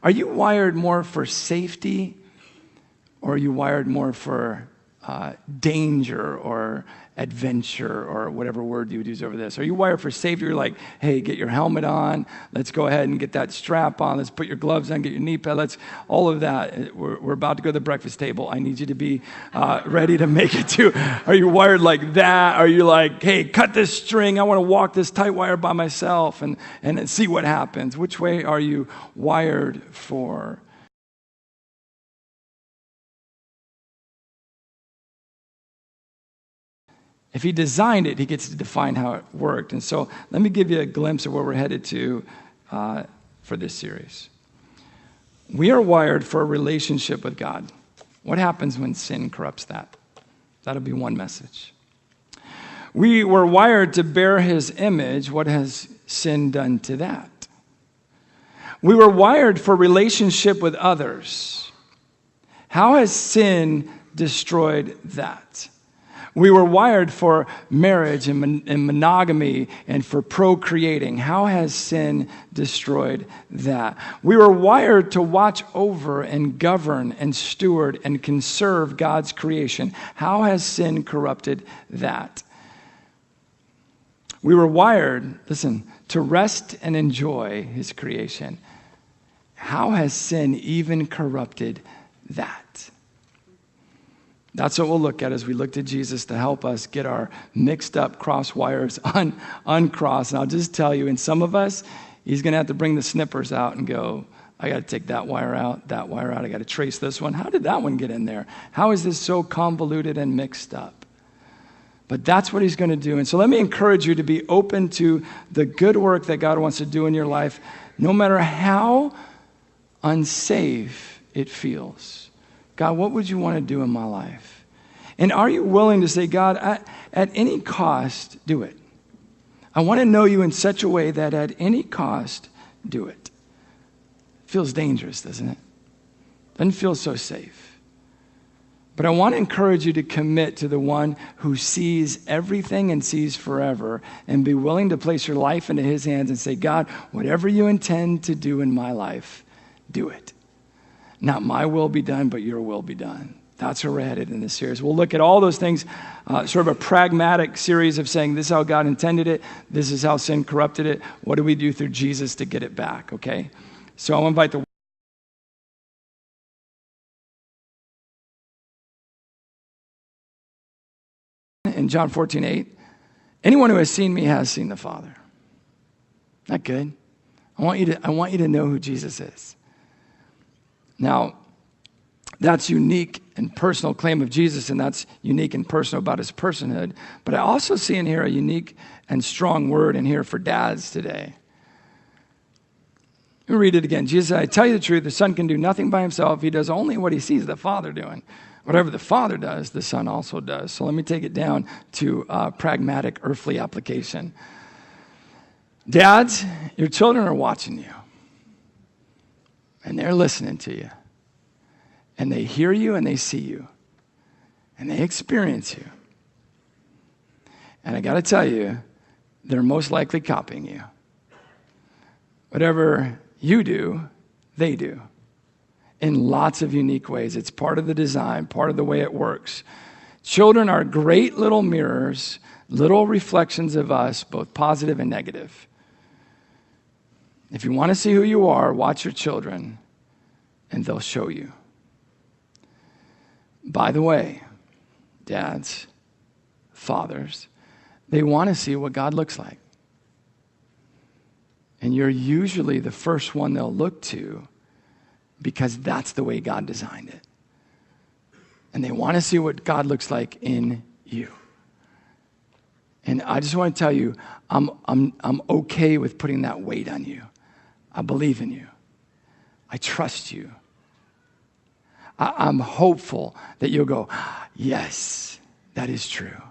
Are you wired more for safety, or are you wired more for danger or adventure, or whatever word you would use over this? Are you wired for safety? You're like, hey, get your helmet on. Let's go ahead and get that strap on. Let's put your gloves on, get your knee pad. Let's all of that. We're about to go to the breakfast table. I need you to be ready to make it to. Are you wired like that? Are you like, hey, cut this string. I want to walk this tight wire by myself and see what happens? Which way are you wired for? If he designed it, he gets to define how it worked. And so let me give you a glimpse of where we're headed to for this series. We are wired for a relationship with God. What happens when sin corrupts that? That'll be one message. We were wired to bear his image. What has sin done to that? We were wired for relationship with others. How has sin destroyed that? We were wired for marriage and monogamy and for procreating. How has sin destroyed that? We were wired to watch over and govern and steward and conserve God's creation. How has sin corrupted that? We were wired, listen, to rest and enjoy his creation. How has sin even corrupted that? That's what we'll look at as we look to Jesus to help us get our mixed up cross wires uncrossed. And I'll just tell you, in some of us, he's going to have to bring the snippers out and go, I got to take that wire out, that wire out. I got to trace this one. How did that one get in there? How is this so convoluted and mixed up? But that's what he's going to do. And so let me encourage you to be open to the good work that God wants to do in your life, no matter how unsafe it feels. God, what would you want to do in my life? And are you willing to say, God, at any cost, do it. I want to know you in such a way that at any cost, do it. Feels dangerous, doesn't it? Doesn't feel so safe. But I want to encourage you to commit to the one who sees everything and sees forever, and be willing to place your life into his hands and say, God, whatever you intend to do in my life, do it. Not my will be done, but your will be done. That's where we're headed in this series. We'll look at all those things, sort of a pragmatic series of saying, this is how God intended it. This is how sin corrupted it. What do we do through Jesus to get it back, okay? So I'll invite the in John 14:8, anyone who has seen me has seen the Father. Not good. I want you to know who Jesus is. Now, that's unique and personal claim of Jesus, and that's unique and personal about his personhood. But I also see in here a unique and strong word in here for dads today. Let me read it again. Jesus said, I tell you the truth, the Son can do nothing by himself. He does only what he sees the Father doing. Whatever the Father does, the Son also does. So let me take it down to pragmatic earthly application. Dads, your children are watching you. And they're listening to you. And they hear you and they see you. And they experience you. And I got to tell you, they're most likely copying you. Whatever you do, they do. In lots of unique ways. It's part of the design, part of the way it works. Children are great little mirrors, little reflections of us, both positive and negative. If you want to see who you are, watch your children, and they'll show you. By the way, dads, fathers, they want to see what God looks like. And you're usually the first one they'll look to because that's the way God designed it. And they want to see what God looks like in you. And I just want to tell you, I'm okay with putting that weight on you. I believe in you. I trust you. I'm hopeful that you'll go, yes, that is true.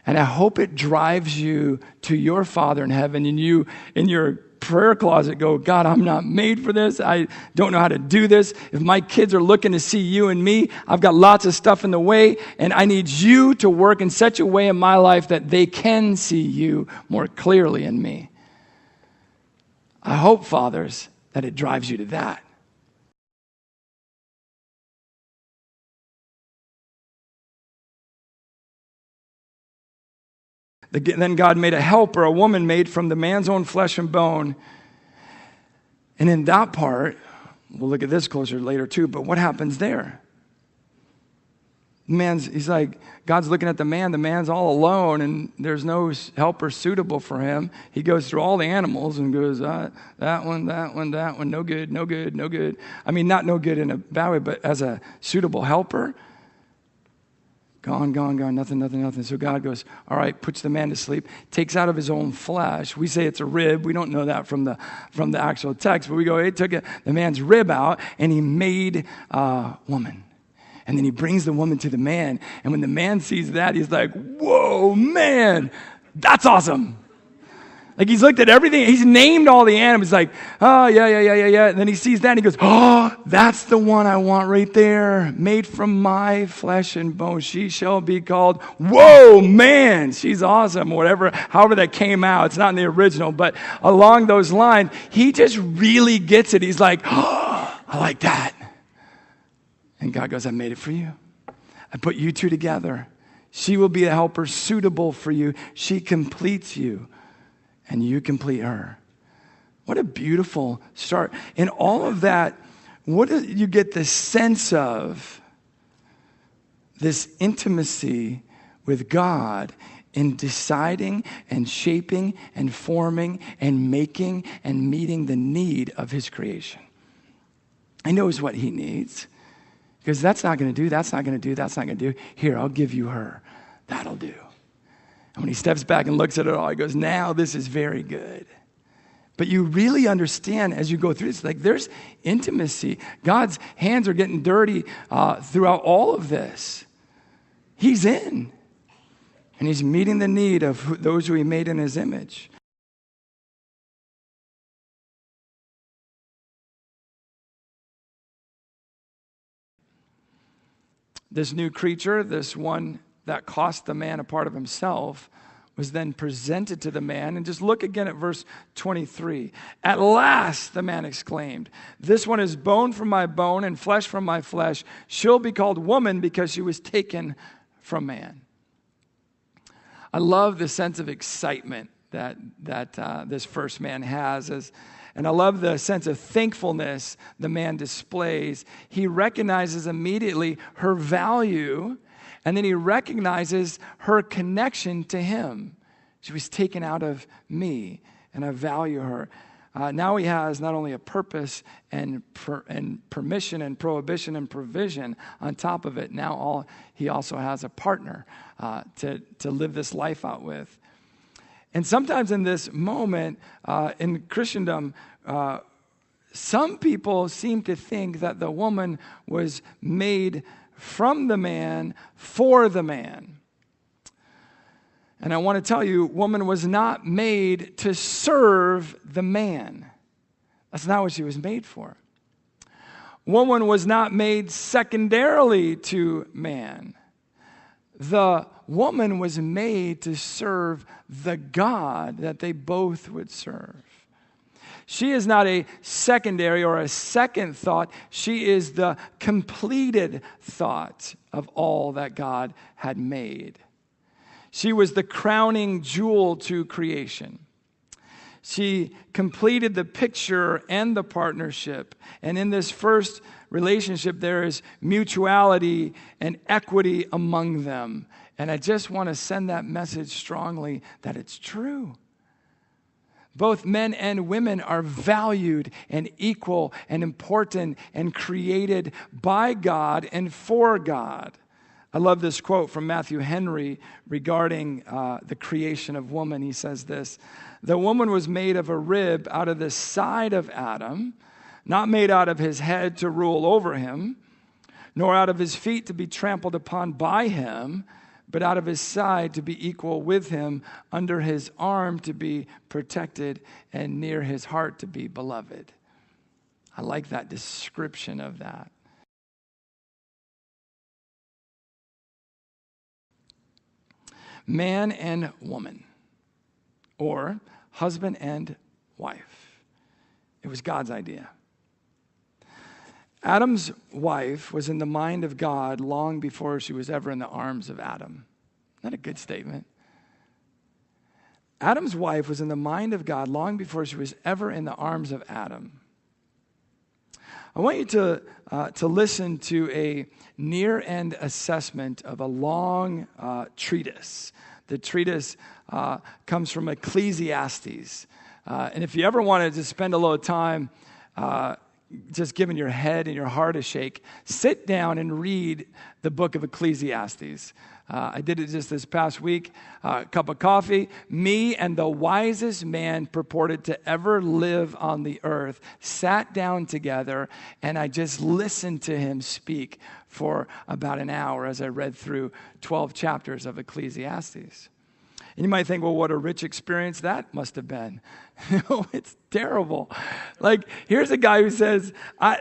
And I hope it drives you to your Father in heaven, and you in your prayer closet go, God, I'm not made for this. I don't know how to do this. If my kids are looking to see you and me, I've got lots of stuff in the way, and I need you to work in such a way in my life that they can see you more clearly in me. I hope, fathers, that it drives you to that. Then God made a helper, a woman made from the man's own flesh and bone. And in that part, we'll look at this closer later too, but what happens there? He's like, God's looking at the man's all alone, and there's no helper suitable for him. He goes through all the animals and goes, that one, no good, no good, no good. I mean, not no good in a bad way, but as a suitable helper, gone, nothing. So God goes, all right, puts the man to sleep, takes out of his own flesh. We say it's a rib. We don't know that from the actual text, but we go, he took the man's rib out, and he made a woman. And then he brings the woman to the man. And when the man sees that, he's like, whoa, man, that's awesome. Like, he's looked at everything. He's named all the animals. He's like, oh, yeah. And then he sees that, and he goes, oh, that's the one I want right there. Made from my flesh and bone. She shall be called, whoa, man, she's awesome. However that came out. It's not in the original. But along those lines, he just really gets it. He's like, oh, I like that. And God goes, I made it for you. I put you two together. She will be a helper suitable for you. She completes you, and you complete her. What a beautiful start. In all of that, what do you get the sense of? This intimacy with God in deciding and shaping and forming and making and meeting the need of his creation. He knows what he needs. Because that's not going to do. Here, I'll give you her. That'll do. And when he steps back and looks at it all, he goes, now this is very good. But you really understand as you go through this, like, there's intimacy. God's hands are getting dirty throughout all of this. He's in. And he's meeting the need of those who he made in his image. This new creature, this one that cost the man a part of himself, was then presented to the man. And just look again at verse 23. At last, the man exclaimed, this one is bone from my bone and flesh from my flesh. She'll be called woman because she was taken from man. I love the sense of excitement that this first man has. And I love the sense of thankfulness the man displays. He recognizes immediately her value, and then he recognizes her connection to him. She was taken out of me, and I value her. Now he has not only a purpose and permission and prohibition and provision on top of it, now he also has a partner to live this life out with. And sometimes in this moment, in Christendom, some people seem to think that the woman was made from the man for the man. And I want to tell you, woman was not made to serve the man. That's not what she was made for. Woman was not made secondarily to man. The woman was made to serve the God that they both would serve. She is not a secondary or a second thought. She is the completed thought of all that God had made. She was the crowning jewel to creation. She completed the picture and the partnership. And in this first relationship, there is mutuality and equity among them. And I just want to send that message strongly that it's true. Both men and women are valued and equal and important and created by God and for God. I love this quote from Matthew Henry regarding the creation of woman. He says this: "The woman was made of a rib out of the side of Adam, not made out of his head to rule over him, nor out of his feet to be trampled upon by him, but out of his side to be equal with him, under his arm to be protected, and near his heart to be beloved." I like that description of that. Man and woman, or husband and wife. It was God's idea. Adam's wife was in the mind of God long before she was ever in the arms of Adam. Isn't that a good statement? Adam's wife was in the mind of God long before she was ever in the arms of Adam. I want you to listen to a near-end assessment of a long treatise. The treatise comes from Ecclesiastes. And if you ever wanted to spend a little time just giving your head and your heart a shake, sit down and read the book of Ecclesiastes. I did it just this past week. Cup of coffee. Me and the wisest man purported to ever live on the earth sat down together, and I just listened to him speak for about an hour as I read through 12 chapters of Ecclesiastes. And you might think, well, what a rich experience that must have been. No, it's terrible. Like, here's a guy who says,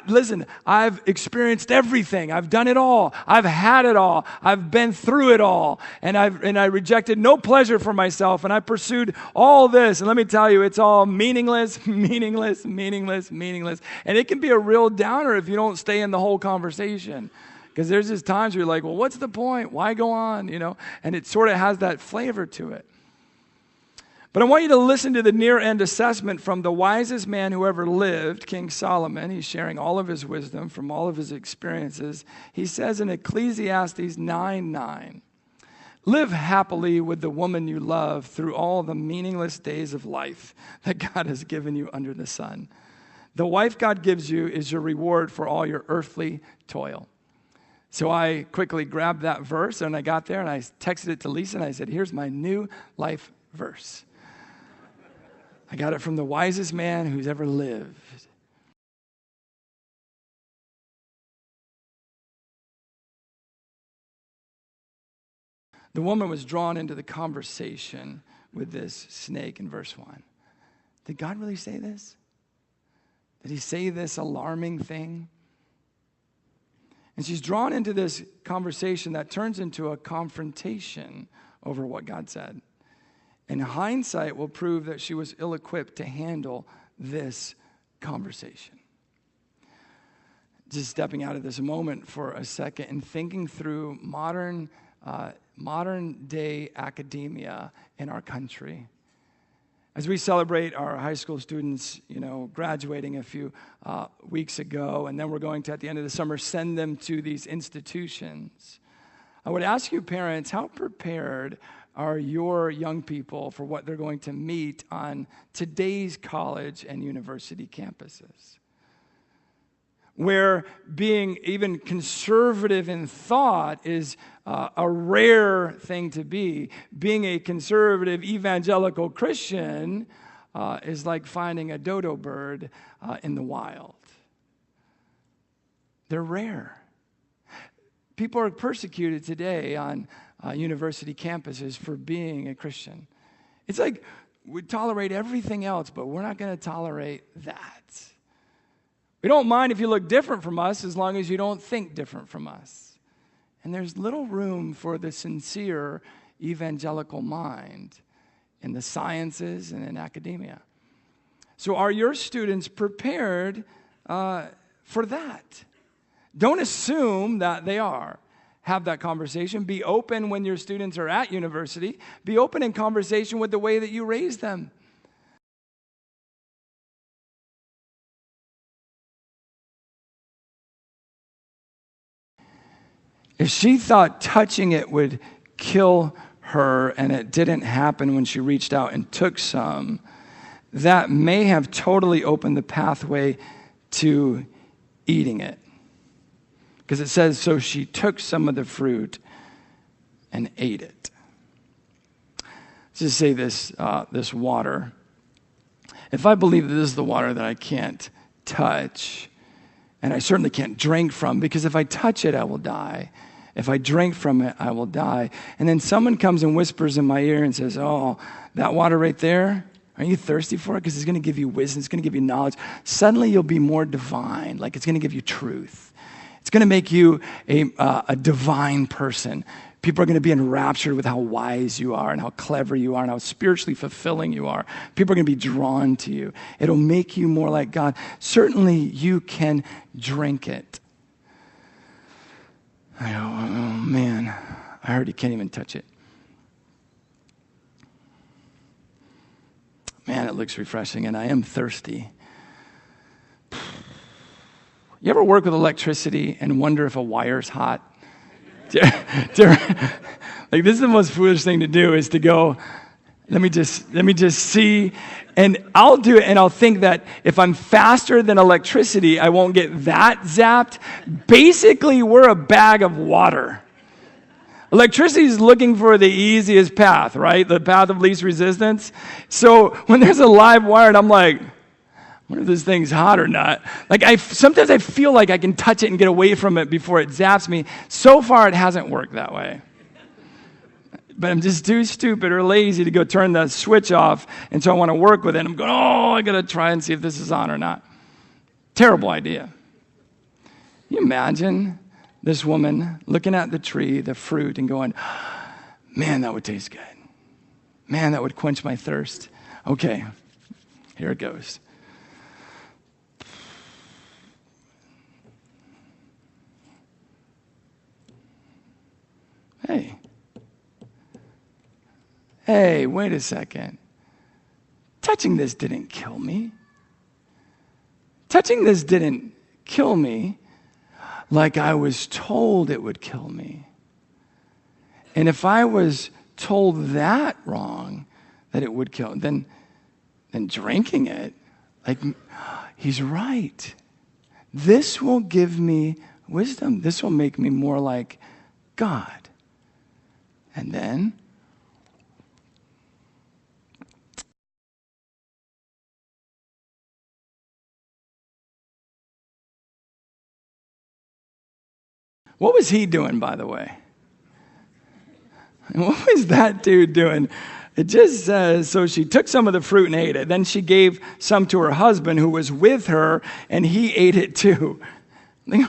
listen, I've experienced everything. I've done it all. I've had it all. I've been through it all. And I rejected no pleasure for myself. And I pursued all this. And let me tell you, it's all meaningless, meaningless, meaningless, meaningless. And it can be a real downer if you don't stay in the whole conversation. Because there's just times where you're like, well, what's the point? Why go on? And it sort of has that flavor to it. But I want you to listen to the near-end assessment from the wisest man who ever lived, King Solomon. He's sharing all of his wisdom from all of his experiences. He says in Ecclesiastes 9:9, live happily with the woman you love through all the meaningless days of life that God has given you under the sun. The wife God gives you is your reward for all your earthly toil. So I quickly grabbed that verse, and I got there, and I texted it to Lisa, and I said, here's my new life verse. I got it from the wisest man who's ever lived. The woman was drawn into the conversation with this snake in verse 1. Did God really say this? Did he say this alarming thing? And she's drawn into this conversation that turns into a confrontation over what God said. And hindsight will prove that she was ill-equipped to handle this conversation. Just stepping out of this moment for a second and thinking through modern day academia in our country. As we celebrate our high school students, graduating a few weeks ago, and then we're going to, at the end of the summer, send them to these institutions. I would ask you, parents, how prepared are your young people for what they're going to meet on today's college and university campuses? Where being even conservative in thought is a rare thing to be. Being a conservative evangelical Christian is like finding a dodo bird in the wild. They're rare. People are persecuted today on university campuses for being a Christian. It's like we tolerate everything else, but we're not going to tolerate that. We don't mind if you look different from us as long as you don't think different from us. And there's little room for the sincere evangelical mind in the sciences and in academia. So are your students prepared for that? Don't assume that they are. Have that conversation. Be open when your students are at university. Be open in conversation with the way that you raise them. If she thought touching it would kill her and it didn't happen when she reached out and took some, that may have totally opened the pathway to eating it. Because it says, so she took some of the fruit and ate it. Let's just say this water. If I believe that this is the water that I can't touch, and I certainly can't drink from, because if I touch it, I will die. If I drink from it, I will die. And then someone comes and whispers in my ear and says, oh, that water right there, are you thirsty for it? Because it's going to give you wisdom. It's going to give you knowledge. Suddenly you'll be more divine. Like it's going to give you truth. It's going to make you a divine person People are going to be enraptured with how wise you are and how clever you are and how spiritually fulfilling you are. People are going to be drawn to you. It'll make you more like God. Certainly, you can drink it. I go, oh man, I already can't even touch it. Man, it looks refreshing, and I am thirsty. You ever work with electricity and wonder if a wire's hot? Like, this is the most foolish thing to do, is to go, let me just see, and I'll do it, and I'll think that if I'm faster than electricity, I won't get that zapped. Basically, we're a bag of water. Electricity is looking for the easiest path, right? The path of least resistance. So when there's a live wire, and I'm like, I wonder if this thing's hot or not. Like, sometimes I feel like I can touch it and get away from it before it zaps me. So far, it hasn't worked that way. But I'm just too stupid or lazy to go turn the switch off, and so I want to work with it. I'm going, I got to try and see if this is on or not. Terrible idea. Can you imagine this woman looking at the tree, the fruit, and going, man, that would taste good. Man, that would quench my thirst. Okay, here it goes. Hey, wait a second. Touching this didn't kill me. Touching this didn't kill me like I was told it would kill me. And if I was told that wrong, that it would kill, then drinking it, like, he's right. This will give me wisdom. This will make me more like God. And then what was he doing, by the way? What was that dude doing? It just says, so she took some of the fruit and ate it. Then she gave some to her husband who was with her, and he ate it too.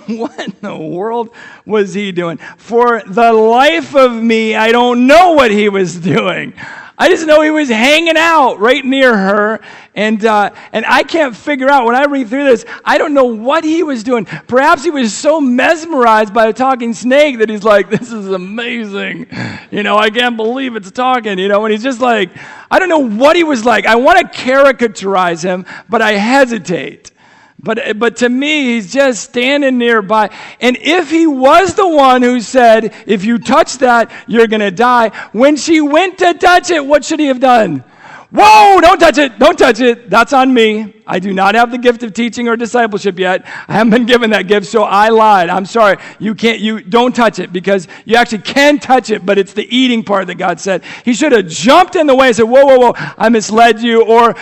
What in the world was he doing? For the life of me, I don't know what he was doing. I just know he was hanging out right near her, and I can't figure out, when I read through this, I don't know what he was doing. Perhaps he was so mesmerized by a talking snake that he's like, this is amazing. I can't believe it's talking, and he's just like, I don't know what he was like. I want to caricaturize him, but I hesitate. But to me, he's just standing nearby. And if he was the one who said, if you touch that, you're going to die, when she went to touch it, what should he have done? Whoa, don't touch it. Don't touch it. That's on me. I do not have the gift of teaching or discipleship yet. I haven't been given that gift, so I lied. I'm sorry. You don't touch it, because you actually can touch it, but it's the eating part that God said. He should have jumped in the way and said, whoa, I misled you. Or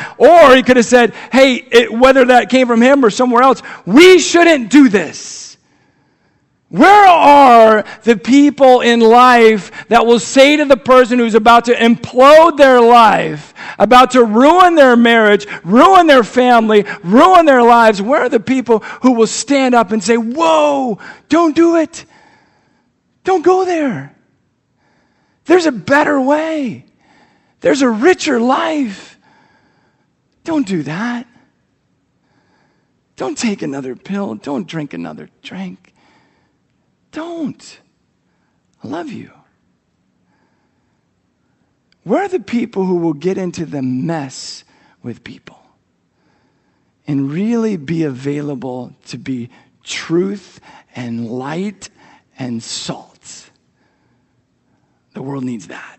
he could have said, hey, whether that came from him or somewhere else, we shouldn't do this. Where are the people in life that will say to the person who's about to implode their life, about to ruin their marriage, ruin their family, ruin their lives? Where are the people who will stand up and say, whoa, don't do it. Don't go there. There's a better way. There's a richer life. Don't do that. Don't take another pill. Don't drink another drink. Don't. I love you. Where are the people who will get into the mess with people and really be available to be truth and light and salt? The world needs that.